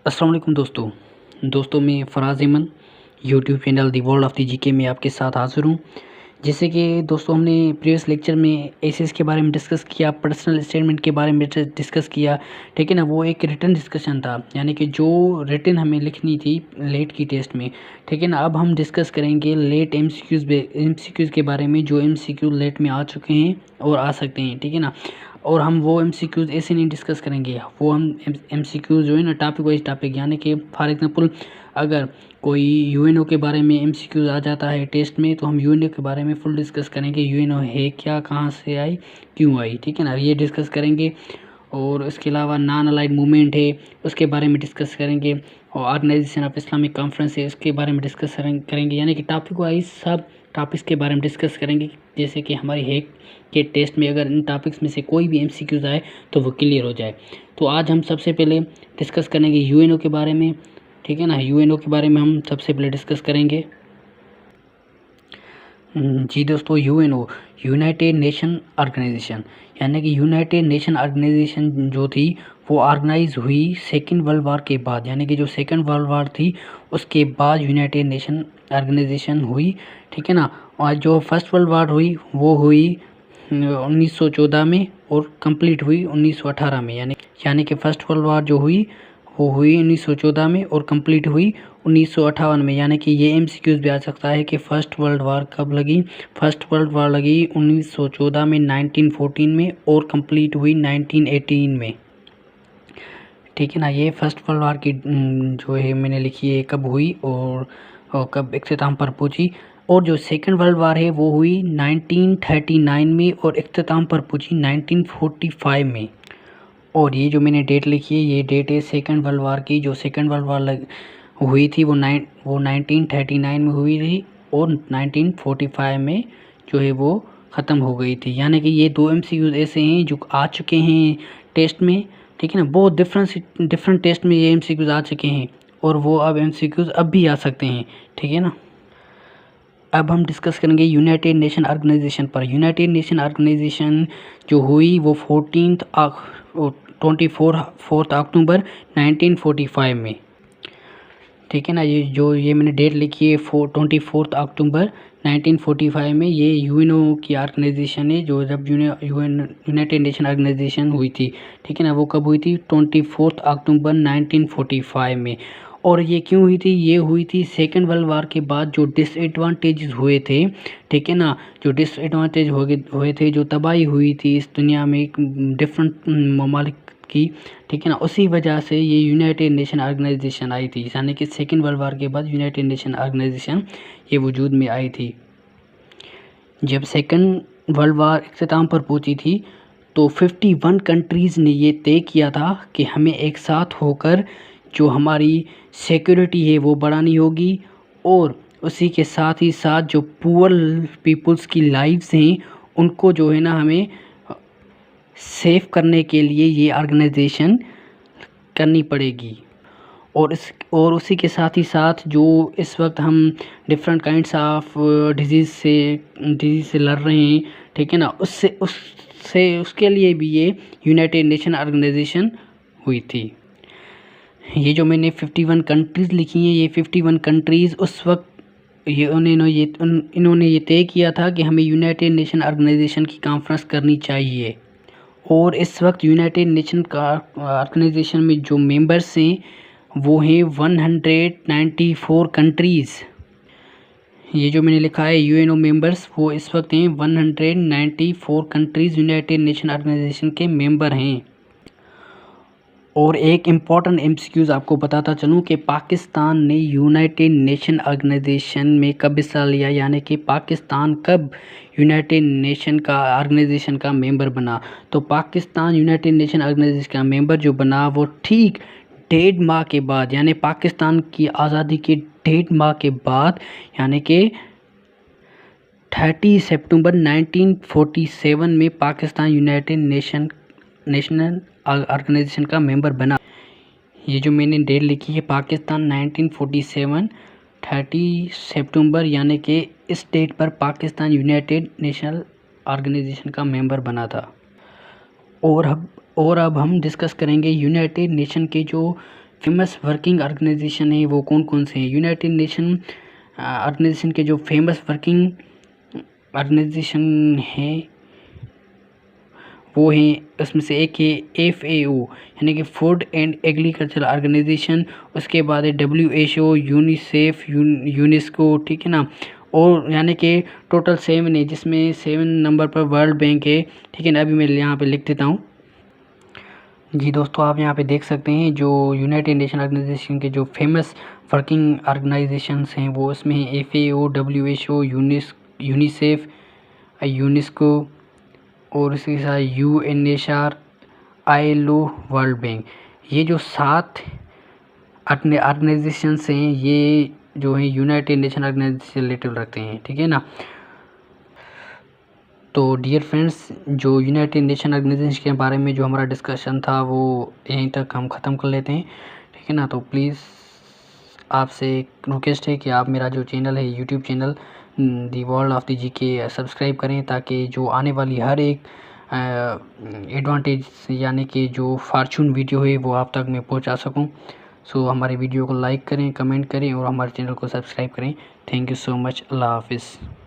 अस्सलाम वालेकुम दोस्तों मैं Faraz Ahmad YouTube channel the world of the GK में आपके साथ हाज़िर हूँ। जैसे कि दोस्तों हमने प्रीवियस लेक्चर में एसेस के बारे में डिस्कस किया, पर्सनल स्टेटमेंट के बारे में डिस्कस किया, ठीक है ना। वो एक रिटन डिस्कशन था, यानी कि जो रिटन हमें लिखनी थी लेट की टेस्ट में, ठीक है ना। अब हम डिस्कस करेंगे लेट एमसीक्यूज़ के बारे में, जो एमसीक्यू लेट में आ चुके हैं और आ सकते हैं, ठीक है ना। और हम वो एमसीक्यूज़ ऐसे नहीं डिस्कस करेंगे, वो हम एमसीक्यूज़ जो है ना टॉपिक वाइज टॉपिक, यानी कि फॉर एग्जांपल अगर कोई यूएनओ के बारे में एमसीक्यूज़ आ जाता है टेस्ट में, तो हम यूएनओ के बारे में फुल डिस्कस करेंगे। यूएनओ है क्या, कहाँ से आई, क्यों आई, ठीक है ना, ये डिस्कस करेंगे। और इसके अलावा नॉन अलाइड मूवमेंट है, उसके बारे में डिस्कस करेंगे। और ऑर्गेनाइजेशन ऑफ इस्लामिक कॉन्फ्रेंस है, उसके बारे में डिस्कस करेंगे। यानी कि टॉपिक वाइज सब टॉपिक्स के बारे में डिस्कस करेंगे। जैसे कि हमारी हैक के टेस्ट में अगर इन टॉपिक्स में से कोई भी एमसीक्यूज़ आए तो वो क्लियर हो जाए। तो आज हम सबसे पहले डिस्कस करेंगे यूएनओ के बारे में, ठीक है ना। यूएनओ के बारे में हम सबसे पहले डिस्कस करेंगे। जी दोस्तों, यूएनओ यूनाइटेड नेशन ऑर्गेनाइजेशन, यानी कि यूनाइटेड नेशन ऑर्गेनाइजेशन जो थी वो ऑर्गेनाइज हुई सेकेंड वर्ल्ड वार के बाद। यानी कि जो सेकेंड वर्ल्ड वार थी उसके बाद यूनाइटेड नेशन ऑर्गेनाइजेशन हुई, ठीक है ना। और जो फर्स्ट वर्ल्ड वार हुई वो हुई 1914 में और कंप्लीट हुई 1918 में। यानी कि फर्स्ट वर्ल्ड वार जो हुई वो हुई 1914 में और कंप्लीट हुई 1958 में। यानी कि ये एमसीक्यूज़ भी आ सकता है कि फ़र्स्ट वर्ल्ड वार कब लगी। फर्स्ट वर्ल्ड वार लगी 1914 में, 1914 में, और कंप्लीट हुई 1918 में, ठीक है ना। ये फर्स्ट वर्ल्ड वार की जो है मैंने लिखी है कब हुई और कब इख्तिताम पर पहुंची। और जो सेकेंड वर्ल्ड वार है वो हुई 1939 में और इख्तिताम पर पहुंची 1945 में। और ये जो मैंने डेट लिखी है ये डेट है सेकेंड वर्ल्ड वार की। जो सेकेंड वर्ल्ड वार हुई थी वो 1939 में हुई थी और 1945 में जो है वो ख़त्म हो गई थी। यानी कि ये दो एमसीक्यूज़ ऐसे हैं जो आ चुके हैं टेस्ट में, ठीक है ना। बहुत डिफरेंट टेस्ट में ये एमसीक्यूज़ आ चुके हैं और वो अब एमसीक्यूज़ अब भी आ सकते हैं, ठीक है ना। अब हम डिस्कस करेंगे यूनाइटेड नेशन ऑर्गेनाइजेशन पर। यूनाइटेड नेशन ऑर्गेनाइजेशन जो हुई वो 4 अक्टूबर 1945 में, ठीक है ना। ये मैंने डेट लिखी है 24 अक्टूबर 1945 में। ये यूएनओ की ऑर्गेनाइजेशन है, जो जब यूनाइटेड नेशन ऑर्गेनाइजेशन हुई थी, ठीक है ना, वो कब हुई थी 24 अक्टूबर 1945 में। और ये क्यों हुई थी, ये हुई थी सेकेंड वर्ल्ड वार के बाद जो डिसएडवांटेज हुए थे, ठीक है ना, जो डिसएडवांटेज हुए थे, जो तबाही हुई थी इस दुनिया में डिफरेंट ममालिक की, ठीक है ना, उसी वजह से ये यूनाइटेड नेशन ऑर्गेनाइजेशन आई थी। यानी कि सेकेंड वर्ल्ड वार के बाद यूनाइटेड नेशन ऑर्गेनाइजेशन ये वजूद में आई थी। जब सेकेंड वर्ल्ड वार इख्तिताम पर पहुंची थी तो 51 कंट्रीज़ ने ये तय किया था कि हमें एक साथ होकर जो हमारी सिक्योरिटी है वो बढ़ानी होगी, और उसी के साथ ही साथ जो पुअर पीपल्स की लाइव्स हैं उनको जो है ना हमें सेव करने के लिए ये ऑर्गेनाइजेशन करनी पड़ेगी। और उसी के साथ ही साथ जो इस वक्त हम डिफरेंट काइंड्स ऑफ डिजीज़ से लड़ रहे हैं, ठीक है ना, उसके लिए भी ये यूनाइटेड नेशन ऑर्गेनाइजेशन हुई थी। ये जो मैंने 51 कंट्रीज़ लिखी हैं, ये 51 कंट्रीज़ उस वक्त इन्होंने ये तय किया था कि हमें यूनाइटेड नेशन ऑर्गेनाइजेशन की कॉन्फ्रेंस करनी चाहिए। और इस वक्त यूनाइटेड नेशन का ऑर्गेनाइजेशन में जो मेंबर्स हैं वो हैं 194 कंट्रीज़। ये जो मैंने लिखा है यूएनओ मेंबर्स, वो इस वक्त हैं 194 कंट्रीज़ यूनाइटेड नेशन ऑर्गेनाइजेशन के मेंबर हैं। और एक इम्पॉर्टेंट एमसीक्यूज़ आपको बताता चलूँ कि पाकिस्तान ने यूनाइटेड नेशन ऑर्गेनाइजेशन में कब हिस्सा लिया, यानी कि पाकिस्तान कब यूनाइटेड नेशन का ऑर्गेनाइजेशन का मेंबर बना। तो पाकिस्तान यूनाइटेड नेशन ऑर्गेनाइजेशन का मेंबर जो बना वो ठीक 1.5 माह के बाद, यानी पाकिस्तान की आज़ादी के 1.5 माह के बाद, यानी कि 30 सितंबर 1947 में पाकिस्तान यूनाइटेड नेशनल ऑर्गेनाइजेशन का मेंबर बना। ये जो मैंने डेट लिखी है पाकिस्तान 1947 30 सितंबर, यानी कि इस डेट पर पाकिस्तान यूनाइटेड नेशनल ऑर्गेनाइजेशन का मेंबर बना था। और अब हम डिस्कस करेंगे यूनाइटेड नेशन के जो फेमस वर्किंग ऑर्गेनाइजेशन है वो कौन कौन से हैं। यूनाइटेड नेशन ऑर्गेनाइजेशन के जो फेमस वर्किंग ऑर्गेनाइजेशन हैं वो हैं, उसमें से एक है FAO यानी कि फूड एंड एग्रीकल्चर ऑर्गेनाइजेशन, उसके बाद है WHO, यूनिसेफ, यूनेस्को, ठीक है ना। और यानी कि टोटल 7 है, जिसमें 7 नंबर पर वर्ल्ड बैंक है, ठीक है ना। अभी मैं यहाँ पे लिख देता हूँ। जी दोस्तों, आप यहाँ पे देख सकते हैं जो यूनाइटेड नेशन ऑर्गेनाइजेशन के जो फेमस वर्किंग ऑर्गेनाइजेशंस हैं वो उसमें है FAO, WHO, यूनिसेफ, यूनेस्को और इसके साथ UNHR, ILO, वर्ल्ड बैंक। ये जो 7 ऑर्गेनाइजेशंस हैं ये जो है यूनाइटेड नेशन ऑर्गेनाइजेशन से रिलेटेड रखते हैं, ठीक है ना। तो डियर फ्रेंड्स, जो यूनाइटेड नेशन ऑर्गेनाइजेशन के बारे में जो हमारा डिस्कशन था वो यहीं तक हम ख़त्म कर लेते हैं, ठीक है ना। तो प्लीज़ आपसे एक रिक्वेस्ट है कि आप मेरा जो चैनल है YouTube channel the world of the GK subscribe करें, ताकि जो आने वाली हर एक एडवांटेज यानी कि जो फॉर्चून वीडियो है वो आप तक मैं पहुंचा सकूं। सो हमारे वीडियो को लाइक करें, कमेंट करें और हमारे चैनल को सब्सक्राइब करें। Thank you so much. अल्लाह हाफिज़।